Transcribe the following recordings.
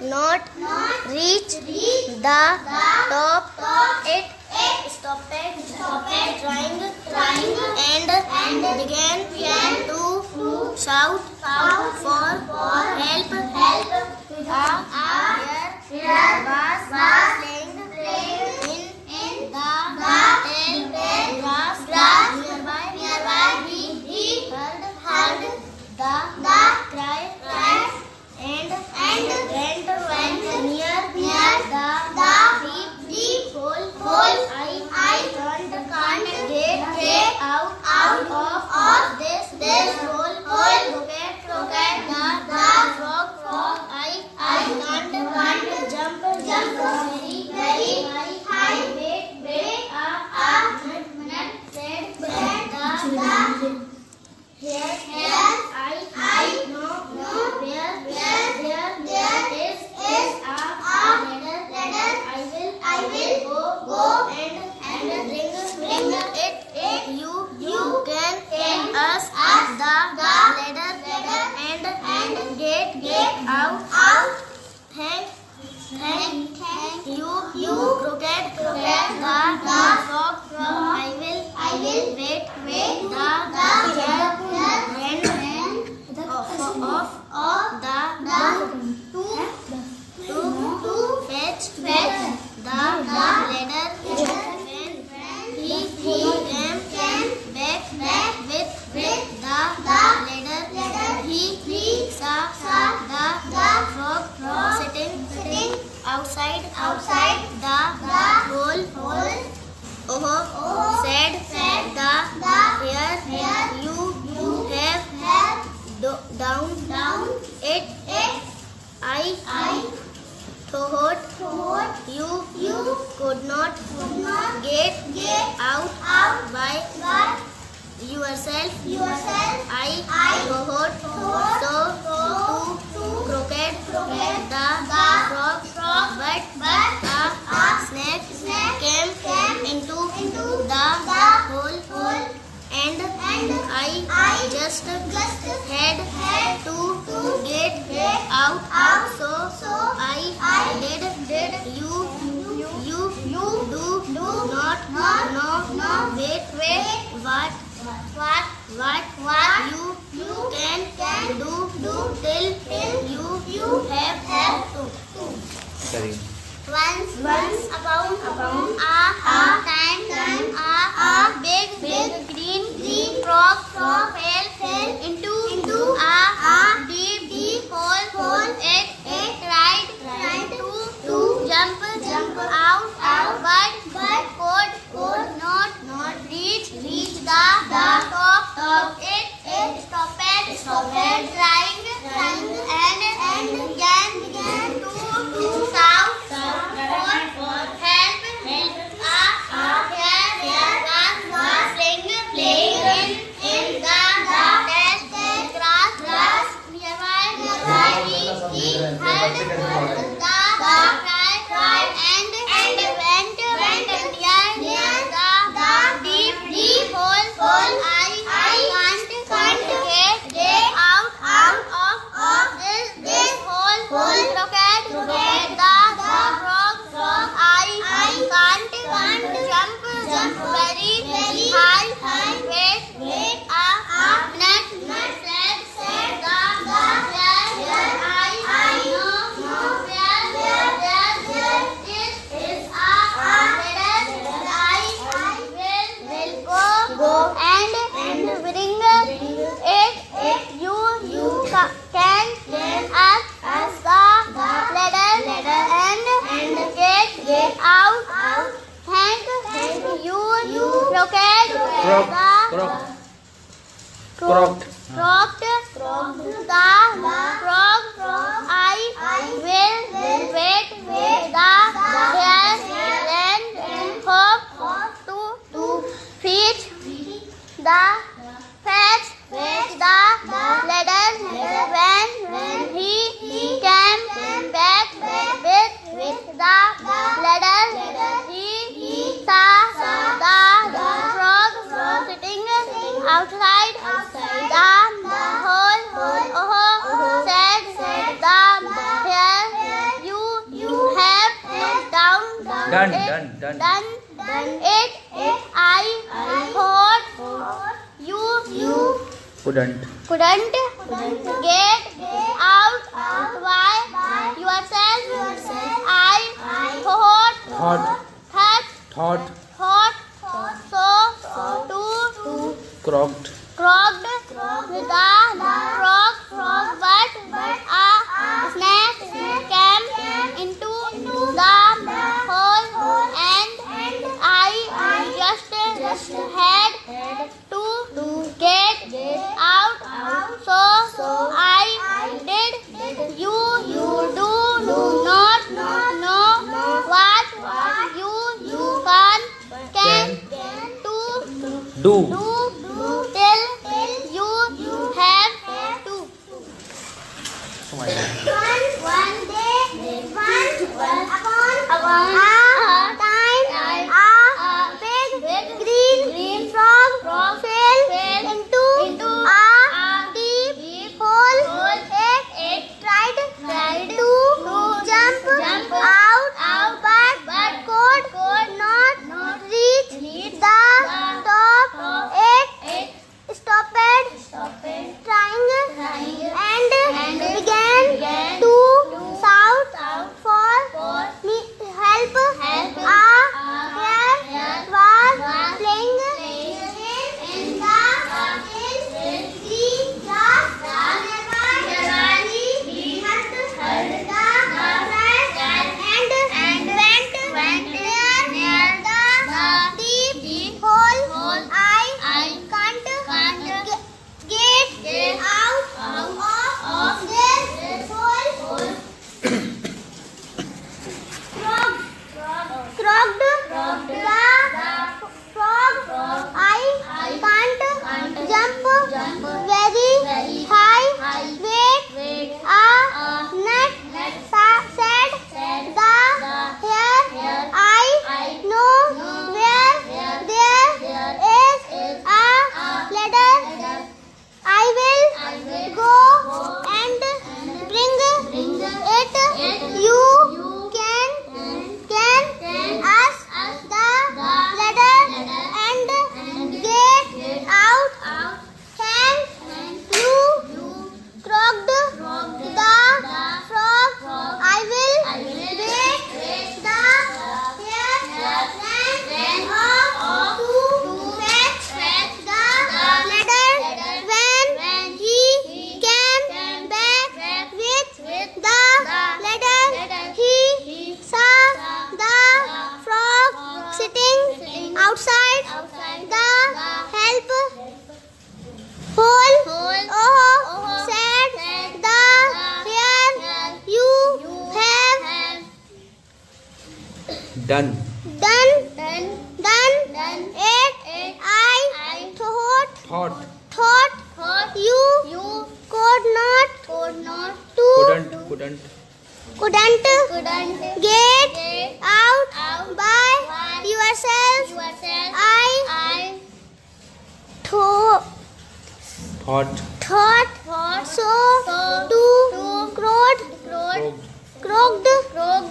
not reach the top. It stopped trying and began to shout for help. A bear was playing in the tall grass nearby. He heard the cry and went near the deep hole. I can't get out of this hole. Croaked the frog. I can't jump very high. Wait a minute, said the here I know where there is a ladder. I will go and bring it. You can ask the ladder and get out. Thank you, croaked the frog. I will wait the of the to fetch the ladder. When he came back with the ladder, he saw the frog sitting outside the hole. Oh, said the hare, you have down it. I thought you could not get out by yourself. I thought so too, croaked the frog. But a snake came into the hole, and I just had to get out. So I did. You do not know. Wait. What you can do till you have to. Once upon a time, a big green frog fell into a deep hole. It tried to jump out, but could not reach the top. It stopped trying and began to shout for help. A hare was playing in the tall grass nearby. He heard the cry and went near the deep hole. I can't get out of this hole. Croaked the frog. I can't jump very high. Wait a minute, said the hare. I know where there is a ladder. I will go and bring it. You can ask the ladder and get out. Thank you, croaked the frog. I will wait the hare and hope to fetch the ladder. When he came back with the ladder, he saw the frog sitting outside the hole. Oh, said the hare, Done. It. I thought you Couldn't. get out by yourself. I Thought. so to Croaked. croaked the frog, but a snake came into the hole, and I just had to get out. So I did. You do not know what you can Do. till you have to. Oh my God. One day, upon a time, a big green frog fell into a deep hole. It tried to jump out, but could not reach the top. It stopped trying and began to shout for help. A hare was playing in the green grass nearby. He heard and went near the deep hole. I can't get out of this hole. Croaked the frog. I can't jump very high. Wait a minute, said the hare. I know where there is a ladder. I will go and bring it. You can ask the ladder and get out. Thank you, croaked the frog. I will wait. The hare ran off to fetch the ladder. When he came back with the ladder, he saw the frog sitting outside the help hole. Oh, said the hare, you have Done. done. It. I thought you could not couldn't get out by yourself. I thought so to croaked the frog,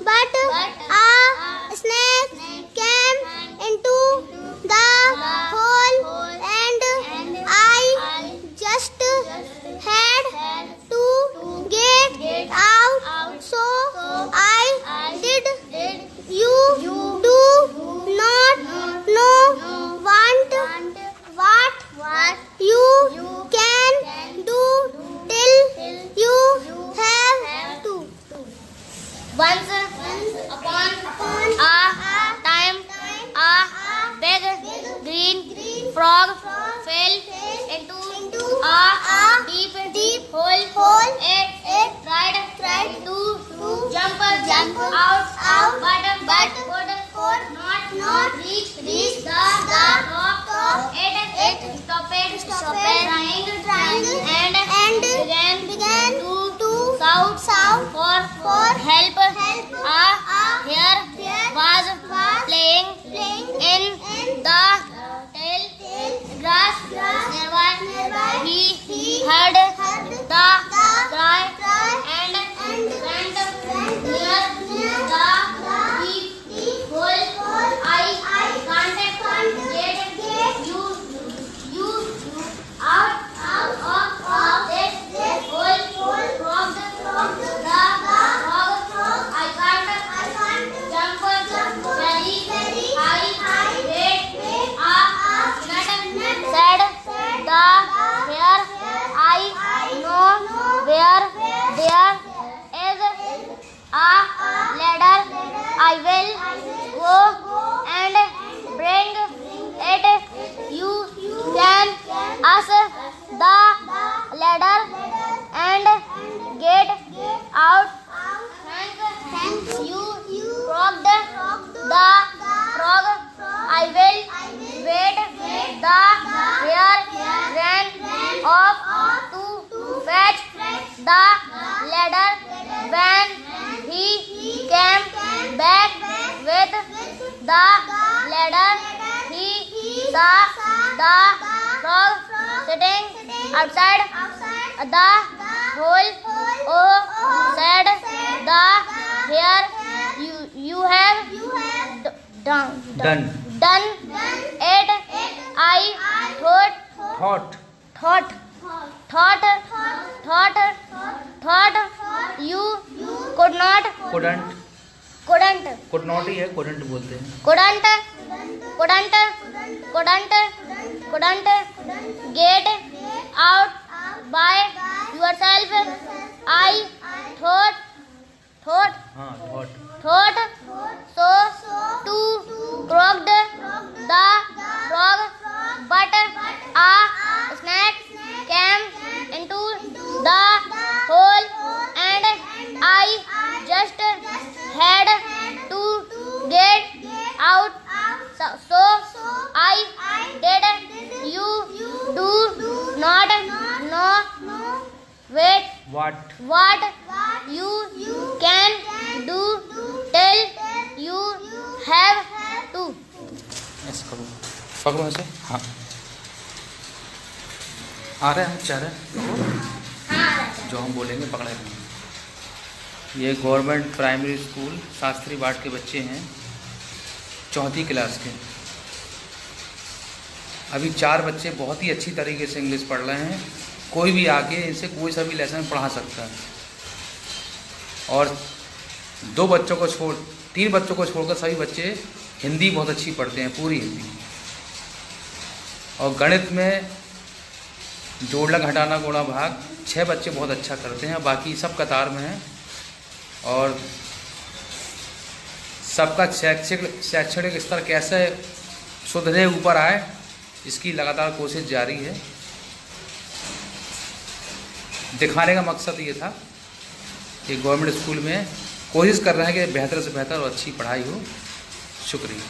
but a snake came into the hole, and I just had to get out. So I did. You do not know what you can do till you have to. Once upon a time, a big green frog fell into a deep hole. It tried to jump out, but could not reach the top. It stopped trying and began to shout for help. A hare was playing in the tall grass nearby. He heard the cry and went near the the ladder when he came back with the ladder. He saw the frog sitting outside the hole. Oh, said the hare, you have done it. I thought you could not ही है, couldn't बोलते हैं। couldn't get out by yourself. I thought हाँ, so too, croaked the frog, but a snake came into the hole and I just had to get out. So I did. You do not know what you can do till you have to. ऐसे करो, पकड़ो ऐसे। हाँ, आ रहा है, चाह रहा है, जो हम बोलेंगे पकड़े रहेंगे। ये गवर्नमेंट प्राइमरी स्कूल शास्त्री बाट के बच्चे हैं, 4th क्लास के। अभी 4 बच्चे बहुत ही अच्छी तरीके से इंग्लिश पढ़ रहे हैं। कोई भी आके इनसे कोई सा भी लेसन पढ़ा सकता है। और 3 बच्चों को छोड़कर सभी बच्चे हिंदी बहुत अच्छी पढ़ते हैं, पूरी हिंदी। और गणित में जोड़ना, घटाना, गुणा, भाग 6 बच्चे बहुत अच्छा करते हैं, बाकी सब कतार में हैं। और सबका शैक्षणिक स्तर कैसे सुधरे, ऊपर आए, इसकी लगातार कोशिश जारी है। दिखाने का मकसद ये था कि गवर्नमेंट स्कूल में कोशिश कर रहे हैं कि बेहतर से बेहतर और अच्छी पढ़ाई हो। शुक्रिया।